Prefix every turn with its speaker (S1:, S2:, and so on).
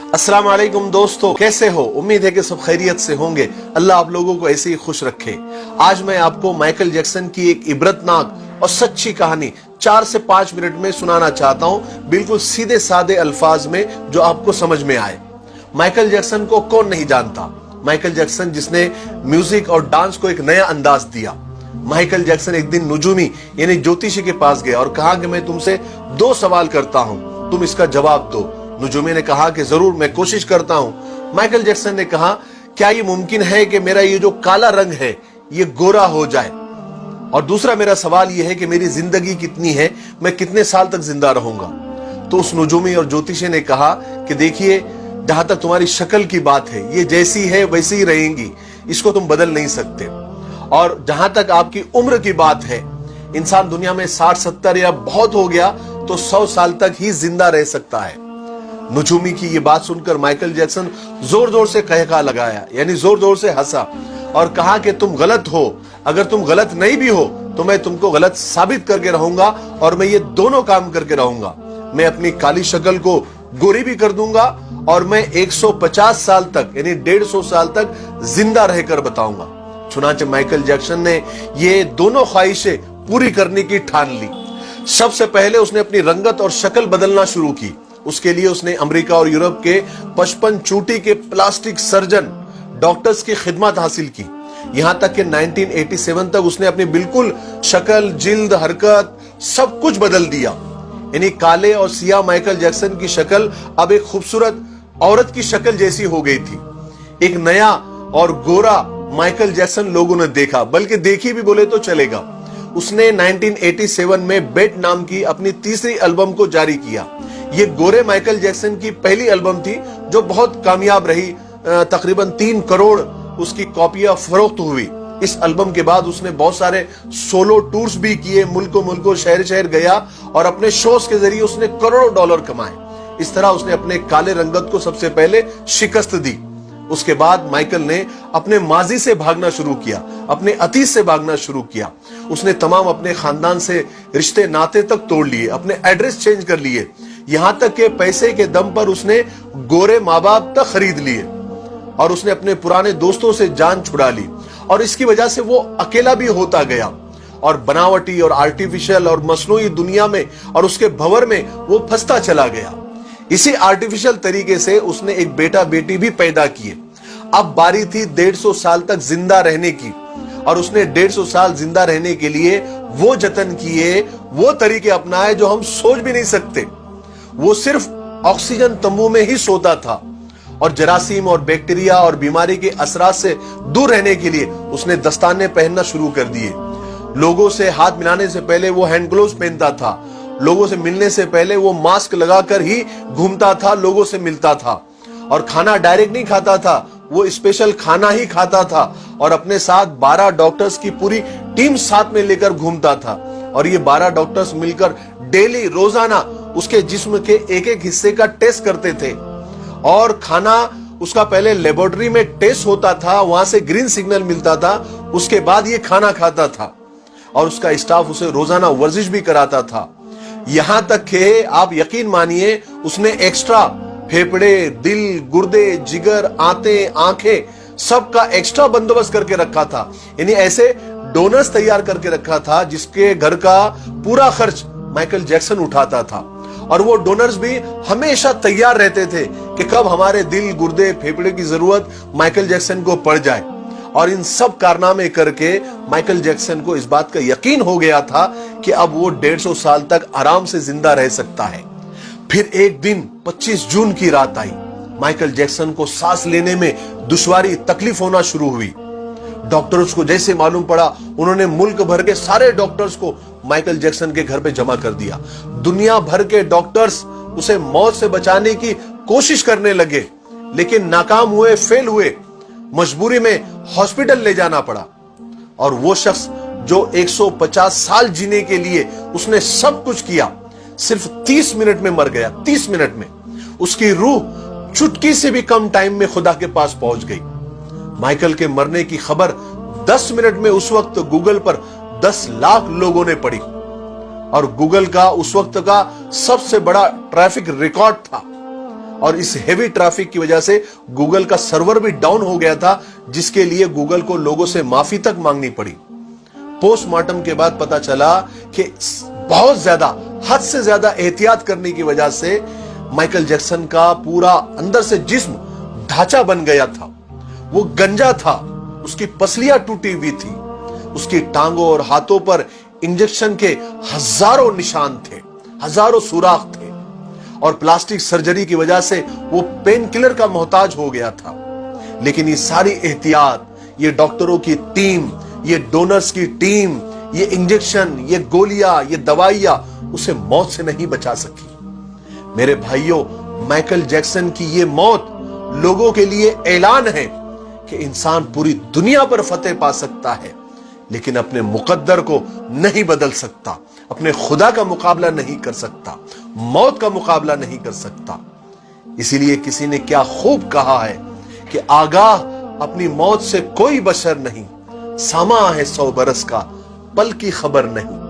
S1: अस्सलाम वालेकुम दोस्तों, कैसे हो? उम्मीद है कि सब खैरियत से होंगे। अल्लाह आप लोगों को ऐसे ही खुश रखे। आज मैं आपको माइकल जैक्सन की एक इबरतनाक और सच्ची कहानी 4 से 5 मिनट में सुनाना चाहता हूं, बिल्कुल सीधे सादे अल्फाज में जो आपको समझ में आए। माइकल जैक्सन को कौन नहीं जानता? माइकल जैक्सन जिसने म्यूजिक और डांस को एक नया अंदाज दिया। माइकल जैक्सन एक दिन नुजूमी यानी ज्योतिषी के पास गया और कहा कि मैं तुमसे 2 सवाल करता हूं, तुम इसका जवाब दो। नुजूमी ने कहा कि जरूर, मैं कोशिश करता हूं। माइकल जैक्सन ने कहा, क्या ये मुमकिन है कि मेरा ये जो काला रंग है ये गोरा हो जाए? और दूसरा मेरा सवाल ये है कि मेरी जिंदगी कितनी है, मैं कितने साल तक जिंदा रहूंगा? तो उस नुजूमी और ज्योतिषी ने कहा कि देखिए, जहां तक तुम्हारी शक्ल की बात है, ये जैसी है वैसी ही रहेंगी, इसको तुम बदल नहीं सकते। और जहां तक आपकी उम्र की बात है, इंसान दुनिया में 60-70 या बहुत हो गया तो 100 साल तक ही जिंदा रह सकता है। नुजूमी की ये बात सुनकर माइकल जैक्सन जोर जोर से कहका लगाया, यानी जोर जोर से हंसा और कहा कि तुम गलत हो। अगर तुम गलत नहीं भी हो तो मैं तुमको गलत साबित करके रहूंगा, और मैं ये दोनों काम करके रहूंगा। मैं अपनी काली शक्ल को गोरी भी कर दूंगा और मैं 150 साल तक यानी 150 साल तक जिंदा रहकर बताऊंगा। चुनाचे माइकल जैक्सन ने ये दोनों ख्वाहिशें पूरी करने की ठान ली। सबसे पहले उसने अपनी रंगत और शक्ल बदलना शुरू की। उसके लिए उसने अमेरिका और यूरोप के 55 चोटी के प्लास्टिक सर्जन डॉक्टर्स की खिदमत हासिल की। यहां तक कि 1987 तक उसने अपनी बिल्कुल शक्ल, जिल्द, हरकत सब कुछ बदल दिया। यानी काले और सियाह माइकल जैक्सन की शक्ल अब एक खूबसूरत औरत की शक्ल जैसी हो गई थी। एक नया और गोरा माइकल जैक्सन लोगों ने देखा, बल्कि देखी भी बोले तो चलेगा। उसने 1987 में बेट नाम की अपनी तीसरी एल्बम को जारी किया। ये गोरे माइकल जैक्सन की पहली एल्बम थी जो बहुत कामयाब रही। तकरीबन 3 करोड़ उसकी कॉपियां फरोख्त हुई। इस एल्बम के बाद उसने बहुत सारे सोलो टूर्स भी किए, मुल्कों मुल्कों, शहर शहर गया और अपने शोज के जरिए उसने करोड़ों डॉलर कमाए। इस तरह उसने अपने काले रंगत को सबसे पहले शिकस्त दी। उसके बाद माइकल ने अपने माजी से भागना शुरू किया, अपने अतीत से भागना शुरू किया। उसने तमाम अपने खानदान से रिश्ते नाते तक तोड़ लिए, अपने एड्रेस चेंज कर लिए, यहां तक कि पैसे के दम पर उसने गोरे माँ बाप तक खरीद लिए और उसने अपने पुराने दोस्तों से जान छुड़ा ली। और इसकी वजह से वो अकेला भी होता गया और बनावटी और आर्टिफिशियल और मसनूई दुनिया में और उसके भंवर में वो फंसता चला गया। इसी आर्टिफिशियल तरीके से उसने एक बेटा बेटी भी पैदा किए। अब बारी थी 150 साल तक जिंदा रहने की, और उसने 150 साल जिंदा रहने के लिए वो जतन किए, वो तरीके अपनाए जो हम सोच भी नहीं सकते। वो सिर्फ ऑक्सीजन तंबू में ही सोता था और जरासीम और बैक्टीरिया और बीमारी के असरात से दूर रहने के लिए उसने दस्ताने पहनना शुरू कर दिए। लोगों से हाथ मिलाने से पहले वो हैंड ग्लोव्स पहनता था। लोगों से मिलने से पहले वो मास्क लगाकर ही घूमता था, लोगों से मिलता था। और खाना डायरेक्ट नहीं खाता था, वो स्पेशल खाना ही खाता था। और अपने साथ 12 डॉक्टर्स की पूरी टीम साथ में लेकर घूमता था। और ये 12 डॉक्टर्स मिलकर डेली, रोजाना उसके जिस्म के एक एक हिस्से का टेस्ट करते थे। और खाना उसका पहले लेबोरेटरी में टेस्ट होता था, वहां से ग्रीन सिग्नल मिलता था, उसके बाद ये खाना खाता था। और उसका स्टाफ उसे रोजाना वर्जिश भी कराता था। यहां तक कि आप यकीन मानिए, उसने एक्स्ट्रा फेफड़े, दिल, गुर्दे, जिगर, आंखें सबका एक्स्ट्रा बंदोबस्त करके रखा था। यानी ऐसे डोनर्स तैयार करके रखा था जिसके घर का पूरा खर्च माइकल जैक्सन उठाता था। और वो डोनर्स भी हमेशा तैयार रहते थे कि कब हमारे दिल, गुर्दे, फेफड़े की जरूरत माइकल जैक्सन को पड़ जाए। और इन सब कारनामे करके माइकल जैक्सन को इस बात का यकीन हो गया था कि अब वो 150 साल तक आराम से जिंदा रह सकता है। फिर एक दिन 25 जून की रात आई। माइकल जैक्सन को सांस लेने में दुश्वारी, तकलीफ होना शुरू हुई। डॉक्टर्स को जैसे मालूम पड़ा, उन्होंने मुल्क भर के सारे डॉक्टर्स को माइकल जैक्सन के घर पे जमा कर दिया। दुनिया भर के डॉक्टर्स उसे मौत से बचाने की कोशिश करने लगे, लेकिन नाकाम हुए, फेल हुए। मजबूरी में हॉस्पिटल ले जाना पड़ा। और वो शख्स जो 150 साल जीने के लिए उसने सब कुछ किया, सिर्फ 30 मिनट में मर गया। 30 मिनट में उसकी रूह चुटकी से भी कम टाइम में खुदा के पास पहुंच गई। माइकल के मरने की खबर 10 मिनट में उस वक्त गूगल पर 10 लाख लोगों ने पढ़ी। और गूगल का उस वक्त का सबसे बड़ा ट्रैफिक रिकॉर्ड था। اور اس ہیوی ٹریفک کی وجہ سے گوگل کا سرور بھی ڈاؤن ہو گیا تھا، جس کے لیے گوگل کو لوگوں سے معافی تک مانگنی پڑی۔ پوسٹ مارٹم کے بعد پتا چلا کہ بہت زیادہ، حد سے زیادہ احتیاط کرنے کی وجہ سے مائیکل جیکسن کا پورا اندر سے جسم ڈھانچہ بن گیا تھا، وہ گنجا تھا، اس کی پسلیاں ٹوٹی ہوئی تھی، اس کی ٹانگوں اور ہاتھوں پر انجیکشن کے ہزاروں نشان تھے، ہزاروں سوراخ تھے، اور پلاسٹک سرجری کی وجہ سے وہ پین کلر کا محتاج ہو گیا تھا۔ لیکن یہ ساری احتیاط، یہ ڈاکٹروں کی ٹیم، یہ ڈونرز کی ٹیم، یہ انجیکشن، یہ گولیاں، یہ دوائیاں اسے موت سے نہیں بچا سکی۔ میرے بھائیوں، مائیکل جیکسن کی یہ موت لوگوں کے لیے اعلان ہے کہ انسان پوری دنیا پر فتح پا سکتا ہے، لیکن اپنے مقدر کو نہیں بدل سکتا، اپنے خدا کا مقابلہ نہیں کر سکتا، موت کا مقابلہ نہیں کر سکتا۔ اسی لیے کسی نے کیا خوب کہا ہے کہ آگاہ اپنی موت سے کوئی بشر نہیں، ساماں ہے 100 برس کا، پل کی خبر نہیں۔